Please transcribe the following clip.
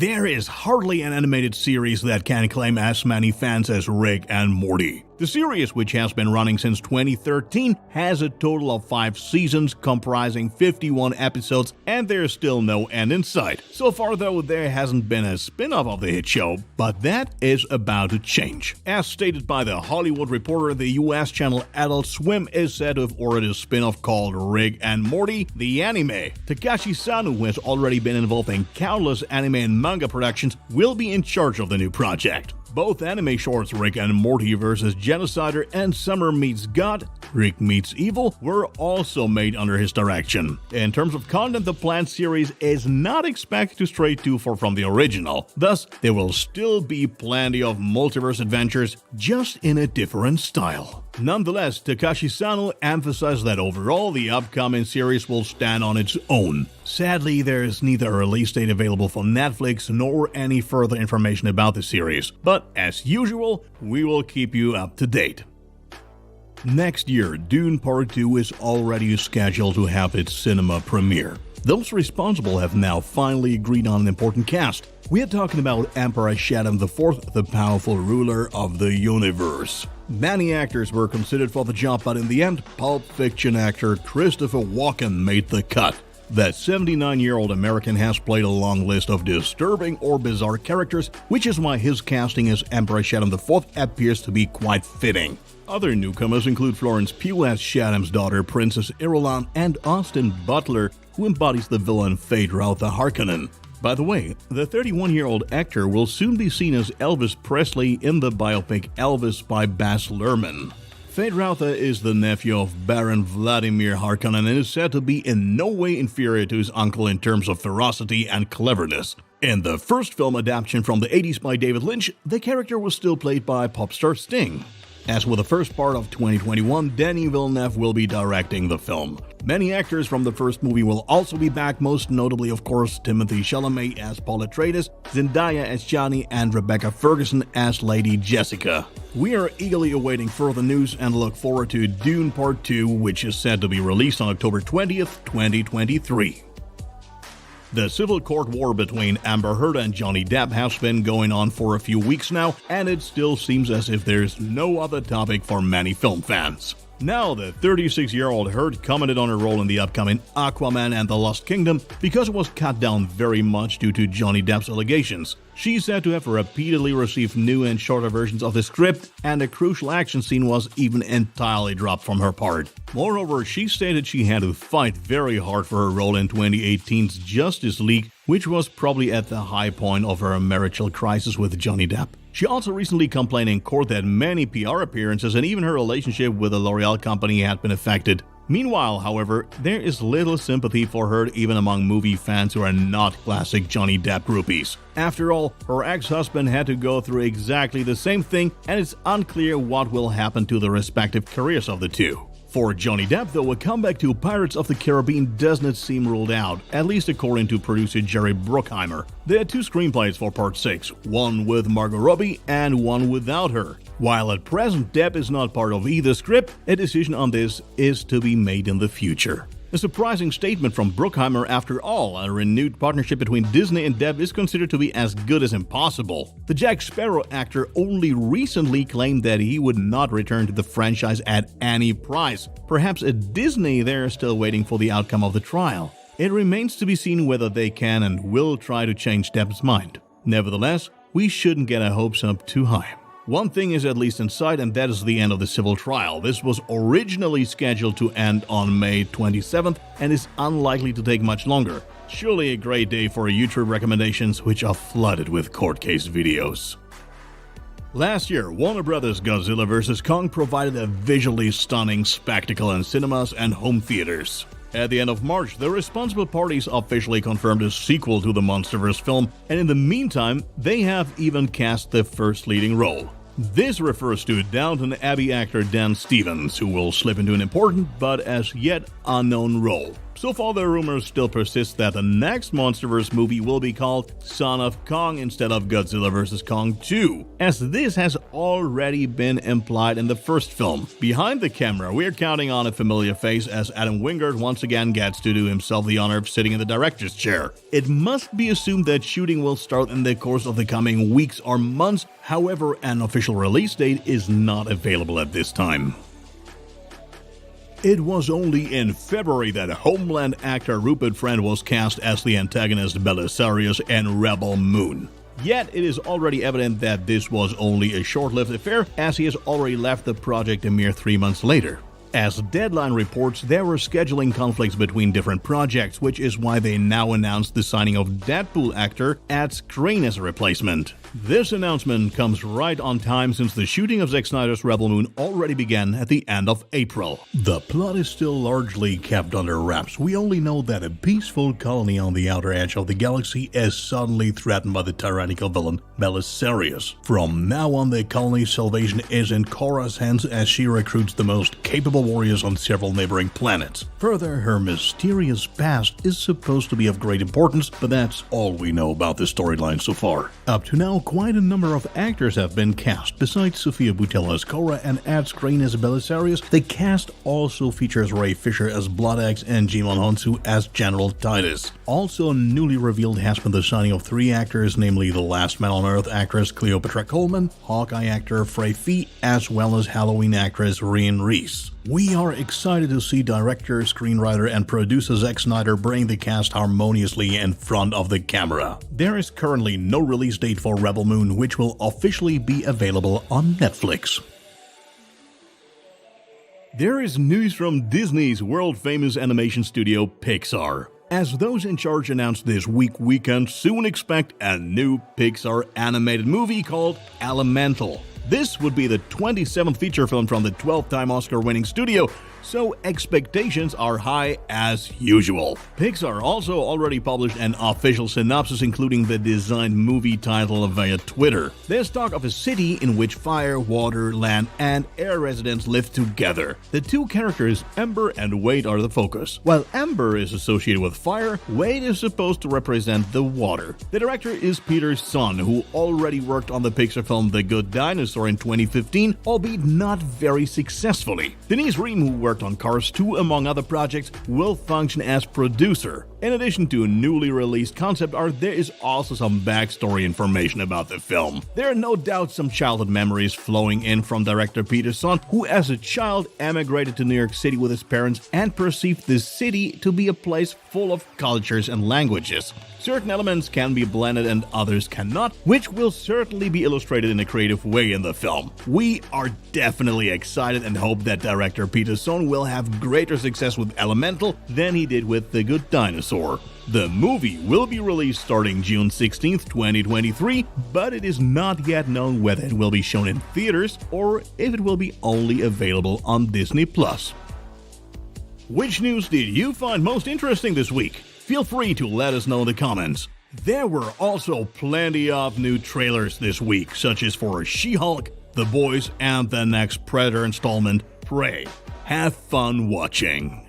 There is hardly an animated series that can claim as many fans as Rick and Morty. The series, which has been running since 2013, has a total of 5 seasons comprising 51 episodes, and there's still no end in sight. So far though, there hasn't been a spin-off of the hit show, but that is about to change. As stated by The Hollywood Reporter, the US channel Adult Swim is said to have ordered a spin-off called Rick and Morty, the anime. Takashi Sano, who has already been involved in countless anime and manga productions, will be in charge of the new project. Both anime shorts Rick and Morty vs. Genocider and Summer Meets God, Rick Meets Evil, were also made under his direction. In terms of content, the planned series is not expected to stray too far from the original. Thus, there will still be plenty of multiverse adventures, just in a different style. Nonetheless, Takashi Sano emphasized that overall the upcoming series will stand on its own. Sadly, there is neither a release date available for Netflix nor any further information about the series, but as usual, we will keep you up to date. Next year, Dune Part 2 is already scheduled to have its cinema premiere. Those responsible have now finally agreed on an important cast. We are talking about Emperor Shaddam IV, the powerful ruler of the universe. Many actors were considered for the job, but in the end, Pulp Fiction actor Christopher Walken made the cut. That 79-year-old American has played a long list of disturbing or bizarre characters, which is why his casting as Emperor Shaddam IV appears to be quite fitting. Other newcomers include Florence Pugh as Shaddam's daughter, Princess Irulan, and Austin Butler, who embodies the villain Phaedra the Harkonnen. By the way, the 31-year-old actor will soon be seen as Elvis Presley in the biopic Elvis by Baz Luhrmann. Phaedra is the nephew of Baron Vladimir Harkonnen and is said to be in no way inferior to his uncle in terms of ferocity and cleverness. In the first film adaptation from the 80s by David Lynch, the character was still played by pop star Sting. As with the first part of 2021, Denis Villeneuve will be directing the film. Many actors from the first movie will also be back, most notably, of course, Timothée Chalamet as Paul Atreides, Zendaya as Chani, and Rebecca Ferguson as Lady Jessica. We are eagerly awaiting further news and look forward to Dune Part 2, which is said to be released on October 20th, 2023. The civil court war between Amber Heard and Johnny Depp has been going on for a few weeks now, and it still seems as if there's no other topic for many film fans. Now, the 36-year-old Heard commented on her role in the upcoming Aquaman and the Lost Kingdom because it was cut down very much due to Johnny Depp's allegations. She said to have repeatedly received new and shorter versions of the script, and a crucial action scene was even entirely dropped from her part. Moreover, she stated she had to fight very hard for her role in 2018's Justice League, which was probably at the high point of her marital crisis with Johnny Depp. She also recently complained in court that many PR appearances and even her relationship with the L'Oreal company had been affected. Meanwhile, however, there is little sympathy for her even among movie fans who are not classic Johnny Depp groupies. After all, her ex-husband had to go through exactly the same thing, and it's unclear what will happen to the respective careers of the two. For Johnny Depp, though, a comeback to Pirates of the Caribbean does not seem ruled out, at least according to producer Jerry Bruckheimer. There are 2 screenplays for Part 6, one with Margot Robbie and one without her. While at present Depp is not part of either script, a decision on this is to be made in the future. A surprising statement from Bruckheimer. After all, a renewed partnership between Disney and Depp is considered to be as good as impossible. The Jack Sparrow actor only recently claimed that he would not return to the franchise at any price. Perhaps at Disney they're still waiting for the outcome of the trial. It remains to be seen whether they can and will try to change Depp's mind. Nevertheless, we shouldn't get our hopes up too high. One thing is at least in sight, and that is the end of the civil trial. This was originally scheduled to end on May 27th and is unlikely to take much longer. Surely a great day for YouTube recommendations, which are flooded with court case videos. Last year, Warner Bros. Godzilla vs. Kong provided a visually stunning spectacle in cinemas and home theaters. At the end of March, the responsible parties officially confirmed a sequel to the MonsterVerse film, and in the meantime, they have even cast the first leading role. This refers to Downton Abbey actor Dan Stevens, who will slip into an important but as yet unknown role. So far, the rumors still persist that the next MonsterVerse movie will be called Son of Kong instead of Godzilla vs. Kong 2, as this has already been implied in the first film. Behind the camera, we're counting on a familiar face as Adam Wingard once again gets to do himself the honor of sitting in the director's chair. It must be assumed that shooting will start in the course of the coming weeks or months, however, an official release date is not available at this time. It was only in February that Homeland actor Rupert Friend was cast as the antagonist Belisarius in Rebel Moon. Yet it is already evident that this was only a short-lived affair, as he has already left the project a mere 3 months later. As Deadline reports, there were scheduling conflicts between different projects, which is why they now announced the signing of Deadpool actor Ed Skrein as a replacement. This announcement comes right on time since the shooting of Zack Snyder's Rebel Moon already began at the end of April. The plot is still largely kept under wraps. We only know that a peaceful colony on the outer edge of the galaxy is suddenly threatened by the tyrannical villain Belisarius. From now on, the colony's salvation is in Korra's hands as she recruits the most capable warriors on several neighboring planets. Further, her mysterious past is supposed to be of great importance, but that's all we know about the storyline so far. Up to now, quite a number of actors have been cast. Besides Sofia Boutella as Korra and Ed Skrein as Belisarius, the cast also features Ray Fisher as Bloodaxe and Jimon Honsu as General Titus. Also newly revealed has been the signing of 3 actors, namely The Last Man on Earth actress Cleopatra Coleman, Hawkeye actor Frey Fee, as well as Halloween actress Ryan Reese. We are excited to see director, screenwriter, and producer Zack Snyder bring the cast harmoniously in front of the camera. There is currently no release date for Rebel Moon, which will officially be available on Netflix. There is news from Disney's world-famous animation studio Pixar. As those in charge announced this week, we can soon expect a new Pixar animated movie called Elemental. This would be the 27th feature film from the 12-time Oscar-winning studio, so expectations are high as usual. Pixar also already published an official synopsis including the designed movie title via Twitter. There's talk of a city in which fire, water, land, and air residents live together. The 2 characters, Ember and Wade, are the focus. While Ember is associated with fire, Wade is supposed to represent the water. The director is Peter Son, who already worked on the Pixar film The Good Dinosaur in 2015, albeit not very successfully. Denise Ream, who worked on Cars 2 among other projects, will function as producer. In addition to a newly released concept art, there is also some backstory information about the film. There are no doubt some childhood memories flowing in from director Peter Son, who as a child emigrated to New York City with his parents and perceived the city to be a place full of cultures and languages. Certain elements can be blended and others cannot, which will certainly be illustrated in a creative way in the film. We are definitely excited and hope that director Peter Son will have greater success with Elemental than he did with The Good Dinosaur. The movie will be released starting June 16, 2023, but it is not yet known whether it will be shown in theaters or if it will be only available on Disney+. Which news did you find most interesting this week? Feel free to let us know in the comments. There were also plenty of new trailers this week, such as for She-Hulk, The Boys, and the next Predator installment, Prey. Have fun watching.